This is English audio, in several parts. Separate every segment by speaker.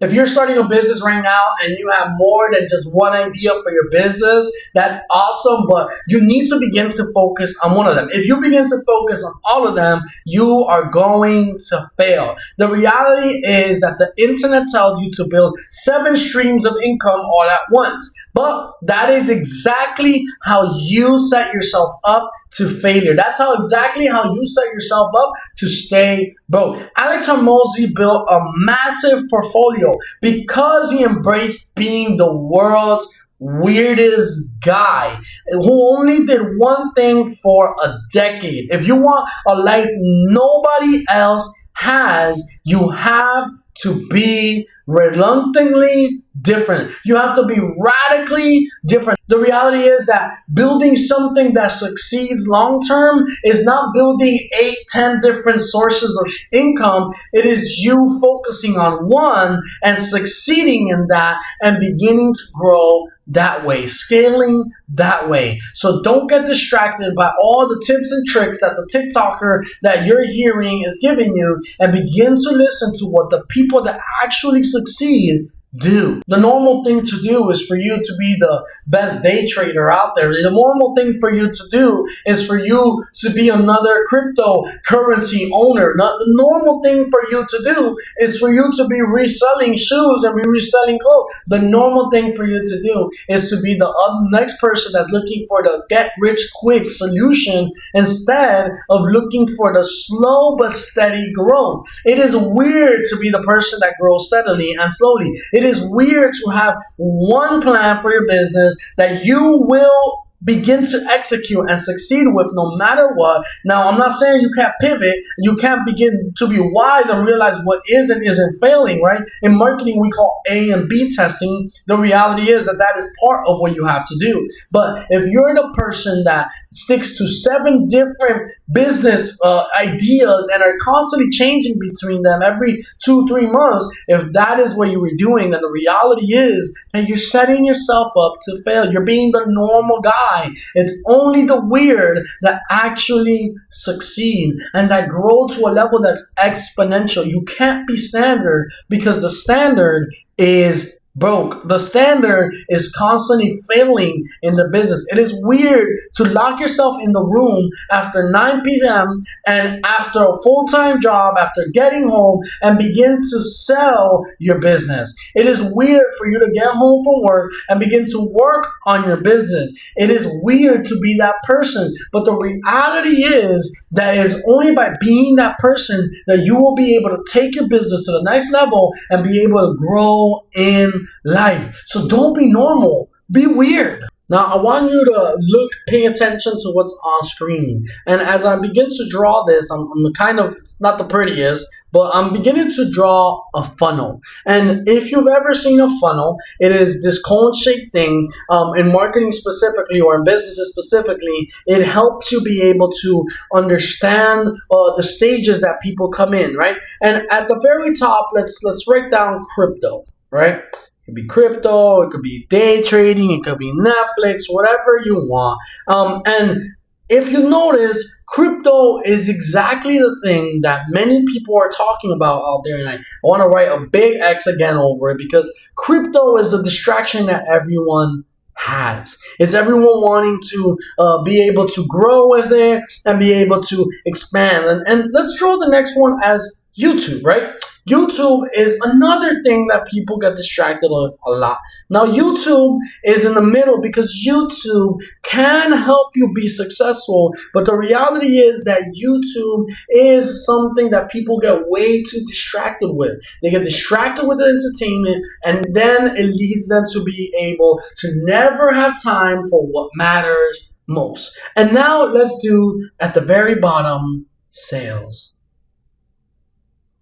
Speaker 1: If you're starting a business right now and you have more than just one idea for your business, that's awesome, but you need to begin to focus on one of them. If you begin to focus on all of them, you are going to fail. The reality is that the internet tells you to build 7 streams of income all at once, but that is exactly how you set yourself up to failure. That's exactly how you set yourself up to stay broke. Alex Hormozi built a massive portfolio because he embraced being the world's weirdest guy who only did one thing for a decade. If you want a life nobody else has, you have to be reluctantly different. You have to be radically different. The reality is that building something that succeeds long term is not building 8, 10 different sources of income. It is you focusing on one and succeeding in that and beginning to grow that way, scaling that way. So don't get distracted by all the tips and tricks that the TikToker that you're hearing is giving you, and begin to listen to what the people that actually succeed do. The normal thing to do is for you to be the best day trader out there. The normal thing for you to do is for you to be another cryptocurrency owner. Not the normal thing for you to do is for you to be reselling shoes and be reselling clothes. The normal thing for you to do is to be the next person that's looking for the get rich quick solution instead of looking for the slow but steady growth. It is weird to be the person that grows steadily and slowly. It is weird to have one plan for your business that you will begin to execute and succeed with no matter what. Now, I'm not saying you can't pivot. You can't begin to be wise and realize what is and isn't failing, right? In marketing, we call A and B testing. The reality is that that is part of what you have to do. But if you're the person that sticks to 7 different business ideas and are constantly changing between them every 2-3 months, if that is what you were doing, then the reality is that you're setting yourself up to fail. You're being the normal guy. It's only the weird that actually succeed and that grow to a level that's exponential. You can't be standard because the standard is broke. The standard is constantly failing in the business. It is weird to lock yourself in the room after 9 p.m. and after a full-time job, after getting home, and begin to sell your business. It is weird for you to get home from work and begin to work on your business. It is weird to be that person. But the reality is that it is only by being that person that you will be able to take your business to the next level and be able to grow in life. So don't be normal, be weird. Now I want you to pay attention to what's on screen. And as I begin to draw this, I'm kind of, it's not the prettiest, but I'm beginning to draw a funnel. And if you've ever seen a funnel, it is this cone-shaped thing. In marketing specifically, or in businesses specifically, it helps you be able to understand the stages that people come in, right? And at the very top, let's write down crypto, right? It could be crypto, it could be day trading, it could be Netflix, whatever you want. And if you notice, crypto is exactly the thing that many people are talking about out there. And I want to write a big X again over it because crypto is the distraction that everyone has. It's everyone wanting to be able to grow with it and be able to expand. And let's draw the next one as YouTube, right? YouTube is another thing that people get distracted with a lot. Now, YouTube is in the middle because YouTube can help you be successful, but the reality is that YouTube is something that people get way too distracted with. They get distracted with the entertainment, and then it leads them to be able to never have time for what matters most. And now let's do, at the very bottom, sales.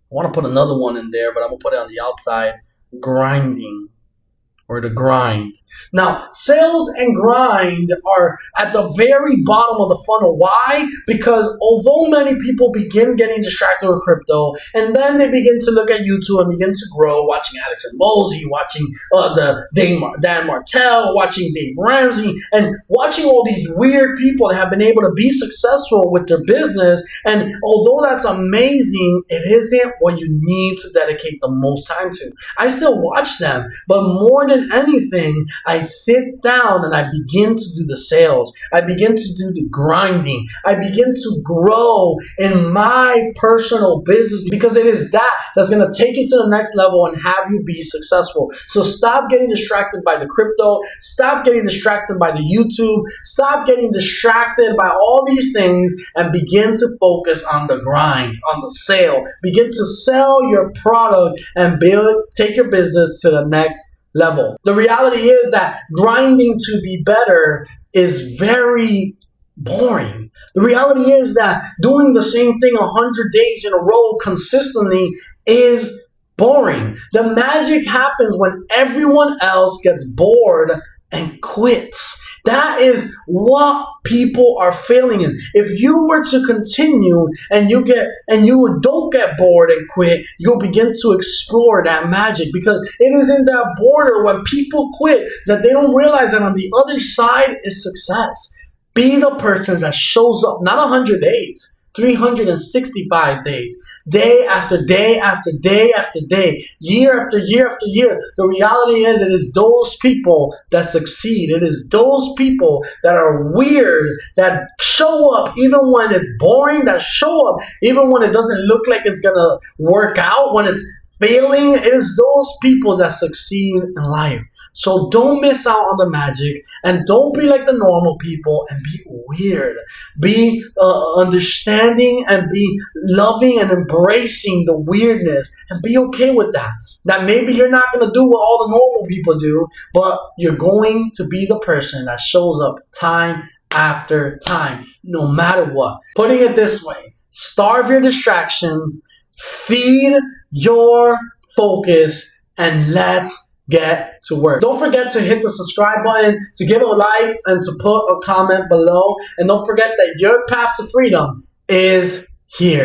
Speaker 1: I want to put another one in there, but I'm going to put it on the outside. Grinding. or the grind. Now, sales and grind are at the very bottom of the funnel. Why? Because although many people begin getting distracted with crypto, and then they begin to look at YouTube and begin to grow, watching Alex Hormozi, watching Dan Martell, watching Dave Ramsey, and watching all these weird people that have been able to be successful with their business. And although that's amazing, it isn't what you need to dedicate the most time to. I still watch them, but more than anything, I sit down and I begin to do the sales. I begin to do the grinding. I begin to grow in my personal business, because it is that's going to take you to the next level and have you be successful. So stop getting distracted by the crypto. Stop getting distracted by the YouTube. Stop getting distracted by all these things and begin to focus on the grind, on the sale. Begin to sell your product and take your business to the next level. The reality is that grinding to be better is very boring. The reality is that doing the same thing 100 days in a row consistently is boring. The magic happens when everyone else gets bored and quits. That is what people are failing in. If you were to continue and you don't get bored and quit, you'll begin to explore that magic, because it is in that border when people quit that they don't realize that on the other side is success. Be the person that shows up, not 100 days, 365 days, day after day after day after day, year after year after year. The reality is, it is those people that succeed. It is those people that are weird, that show up even when it's boring, that show up even when it doesn't look like it's going to work out, when it's failing. It is those people that succeed in life. So don't miss out on the magic, and don't be like the normal people and be weird. Be understanding and be loving and embracing the weirdness, and be okay with that. That maybe you're not going to do what all the normal people do, but you're going to be the person that shows up time after time, no matter what. Putting it this way, starve your distractions, feed your focus, and let's get to work. Don't forget to hit the subscribe button, to give a like, and to put a comment below. And don't forget that your path to freedom is here.